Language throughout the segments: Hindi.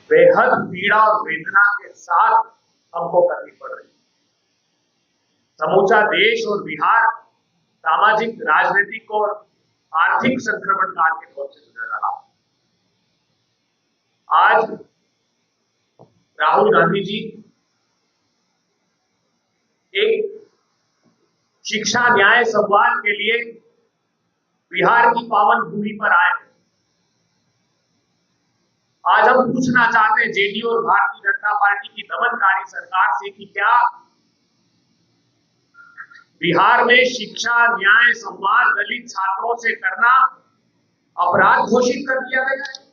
बेहद पीड़ा और वेदना के साथ हमको करनी पड़ रही है। समूचा देश और बिहार सामाजिक, राजनीतिक और आर्थिक संक्रमण काल के दौर से गुजर रहा है। आज राहुल गांधी जी एक शिक्षा न्याय संवाद के लिए बिहार की पावन भूमि पर आए हैं। आज हम पूछना चाहते हैं जेडीयू और भारतीय जनता पार्टी की दमनकारी सरकार से कि क्या बिहार में शिक्षा न्याय संवाद दलित छात्रों से करना अपराध घोषित कर दिया गया है?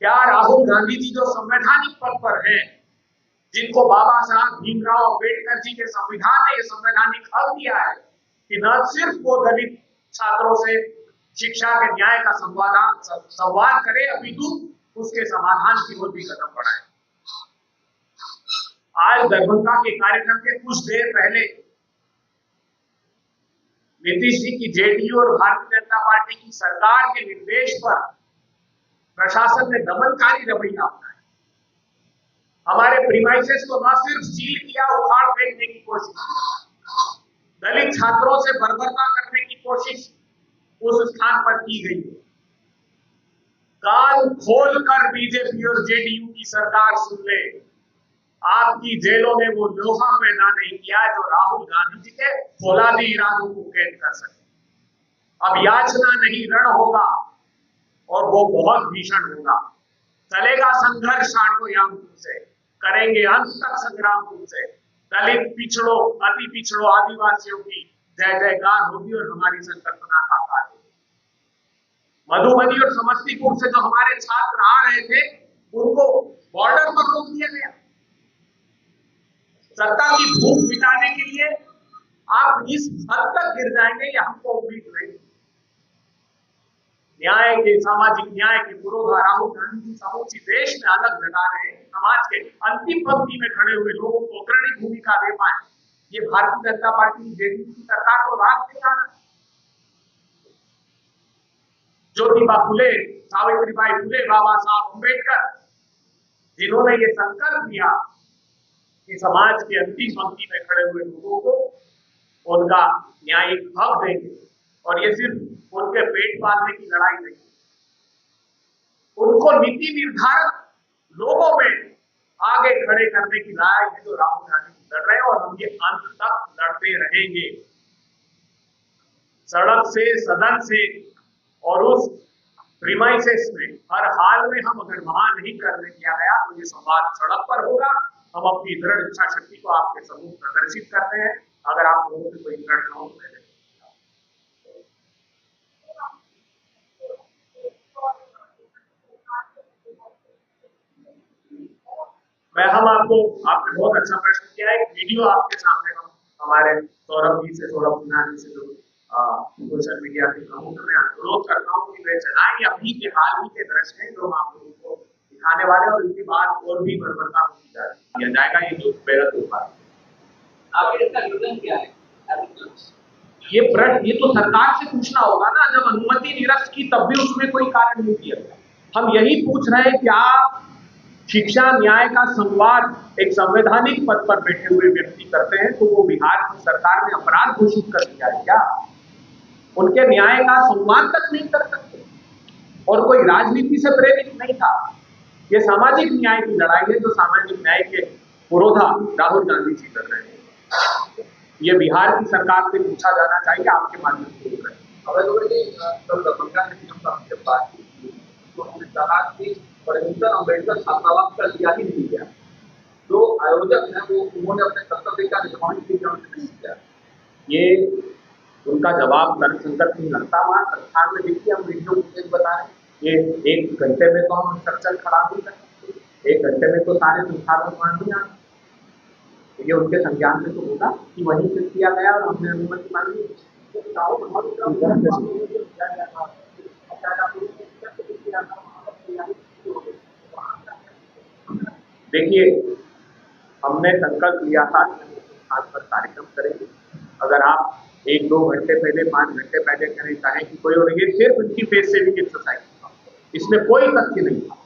क्या राहुल गांधी जी जो संवैधानिक पद पर हैं, जिनको बाबा साहब भीमराव अंबेडकर जी के संविधान ने यह संवैधानिक हक दिया है कि न सिर्फ वो दलित छात्रों से शिक्षा के न्याय का संवाद करे, अपितु उसके समाधान की ओर भी कदम बढ़ाए। आज दरभंगा के कार्यक्रम के कुछ देर पहले नीतीश जी की जेडीयू और भारतीय जनता पार्टी की सरकार के निर्देश पर प्रशासन ने दमनकारी रवैया अपनाया। हमारे प्रीमाइसेस को न सिर्फ सील किया, उखाड़ फेंकने की कोशिश, दलित छात्रों से बर्बरता करने की कोशिश उस स्थान पर की गई है। कान खोलकर बीजेपी और जेडीयू की सरकार सुन ले, आपकी जेलों में वो लोहा पैदा नहीं किया जो राहुल गांधी जी के फौलादी इरादों को कैद कर सके। अब याचना नहीं, रण होगा और वो बहुत भीषण होगा। चलेगा संघर्ष आठों याम से, करेंगे अंत तक संग्राम तुमसे। दलित पिछड़ों, अति पिछड़ों, आदिवासियों की जय जयकार होगी और हमारी संकल्पना साकार होगी। मधुबनी और समस्तीपुर से जो हमारे छात्र आ रहे थे, उनको बॉर्डर पर रोक दिया गया। सत्ता की भूख मिटाने के लिए आप इस हद तक गिर जाएंगे, ये हमको उम्मीद नहीं। न्याय के, सामाजिक न्याय के पुरोधा राहुल गांधी जी समूची देश में अलग जगा रहे हैं। समाज के अंतिम पंक्ति में खड़े हुए लोगों को अग्रणी भूमिका दे पाए, ये भारतीय जनता पार्टी जेडीयू की सरकार को राज नहीं आ रहा। ज्योतिबा फुले, सावित्रीबाई फुले, बाबा साहब अम्बेडकर, जिन्होंने ये संकल्प लिया कि समाज के अंतिम पंक्ति में खड़े हुए लोगों को उनका न्यायिक हक देंगे, और ये सिर्फ उनके पेट पालने की लड़ाई नहीं, उनको नीति निर्धारक लोगों में आगे खड़े करने की लड़ाई है जो राहुल गांधी लड़ रहे हैं, और हम ये अंत तक लड़ते रहेंगे। सड़क से, सदन से और उस प्रीमाइसेस में हर हाल में हम अगर वहां नहीं करने दिया गया तो ये संवाद सड़क पर होगा। हम अपनी दृढ़ इच्छा शक्ति को आपके समूह प्रदर्शित करते हैं। अगर आप लोगों से कोई प्रश्न हो तो हम आपको, आपने बहुत अच्छा प्रश्न किया है। एक वीडियो आपके सामने हम हमारे सौरभ जी से, सौरभ सिन्हा जी से, जो सोशल मीडिया के प्रमुख, मैं अनुरोध करता हूँ कि वे चलाएं। अभी के हाल ही के दृश्य हैं जो हम आप लोगों को दिखाने वाले हैं, और इनके बाद और भी बर्बरता किया जाएगा। ये जो बेहद होगा, आगे इसका रीजन क्या है? ये तो सरकार से पूछना होगा ना। जब अनुमति निरस्त की तब भी उसमें कोई कारण नहीं दिया गया। हम यही पूछ रहे हैं, क्या शिक्षा न्याय का संवाद एक संवैधानिक पद पर बैठे हुए व्यक्ति करते हैं तो वो बिहार की सरकार ने अपराध घोषित कर दिया है क्या? उनके न्याय का संवाद तक नहीं कर सकते, और कोई राजनीति से प्रेरित नहीं था। ये सामाजिक न्याय की लड़ाई है जो सामाजिक न्याय के पुरोधा राहुल गांधी जी कर रहे हैं। ये बिहार की सरकार से पूछा जाना चाहिए, आपके माध्यम से। अम्बेडकर छात्रावास का दिया ही नहीं गया, जो आयोजक है वो उन्होंने अपने कर्तव्य का निर्वहन नहीं किया। ये उनका जवाब तर्कसंगत नहीं लगता। वहां संस्थान में देखिए, हम वीडियो फुटेज बता रहे हैं, ये 1 घंटे में तो हम स्ट्रक्चर खड़ा नहीं कर सकते, 1 घंटे में तो सारे संस्थान वहां नहीं आ। ये उनके संज्ञान में तो होगा कि वहीं से किया गया और हमने अनुमति मांगी। देखिए, हमने संकल्प लिया था आज पर कार्यक्रम करेंगे। अगर आप 1-2 घंटे पहले, 5 घंटे पहले करें, चाहे कि कोई, और ये सिर्फ इनकी फेस सेविंग एक्सरसाइज, इसमें कोई तथ्य नहीं था।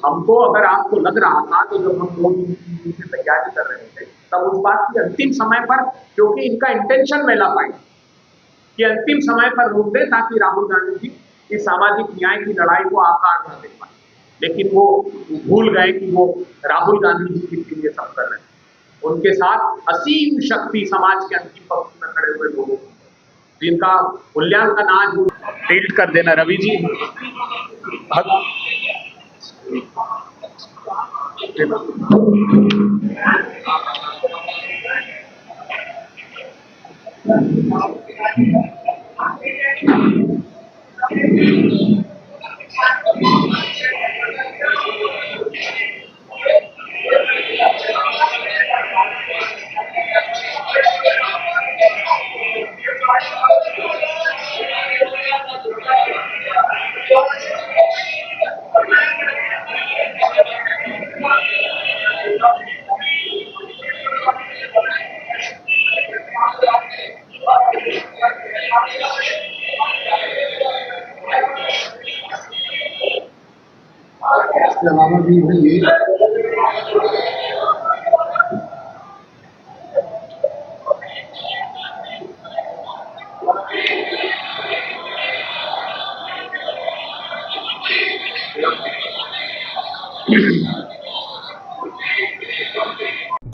हमको अगर आपको लग रहा था तो जब हम 2 दिन 3 दिन से तैयारी कर रहे थे तब उस बात की अंतिम समय पर, क्योंकि इनका इंटेंशन मैं ला पाई कि अंतिम समय पर रोक दें ताकि राहुल गांधी जी इस सामाजिक न्याय की लड़ाई को आकार न दे पाए, लेकिन वो भूल गए कि वो राहुल गांधी जी के लिए सब कर रहे हैं। उनके साथ असीम शक्ति समाज के अंतिम पक्ष में खड़े हुए लोगों जिनका मूल्यांकन आज टिल्ट कर देना। रवि जी इसके अलावा भी है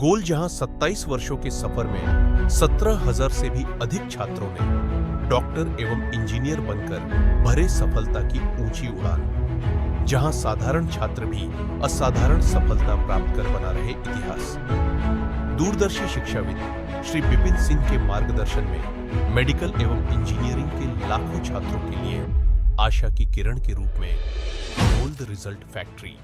गोल जहां 27 वर्षों के सफर में 17,000 से भी अधिक छात्रों ने डॉक्टर एवं इंजीनियर बनकर भरे सफलता की ऊंची उड़ान, जहां साधारण छात्र भी असाधारण सफलता प्राप्त कर बना रहे इतिहास। दूरदर्शी शिक्षाविद श्री विपिन सिंह के मार्गदर्शन में मेडिकल एवं इंजीनियरिंग के लाखों छात्रों के लिए आशा की किरण के रूप में गोल्ड रिजल्ट फैक्ट्री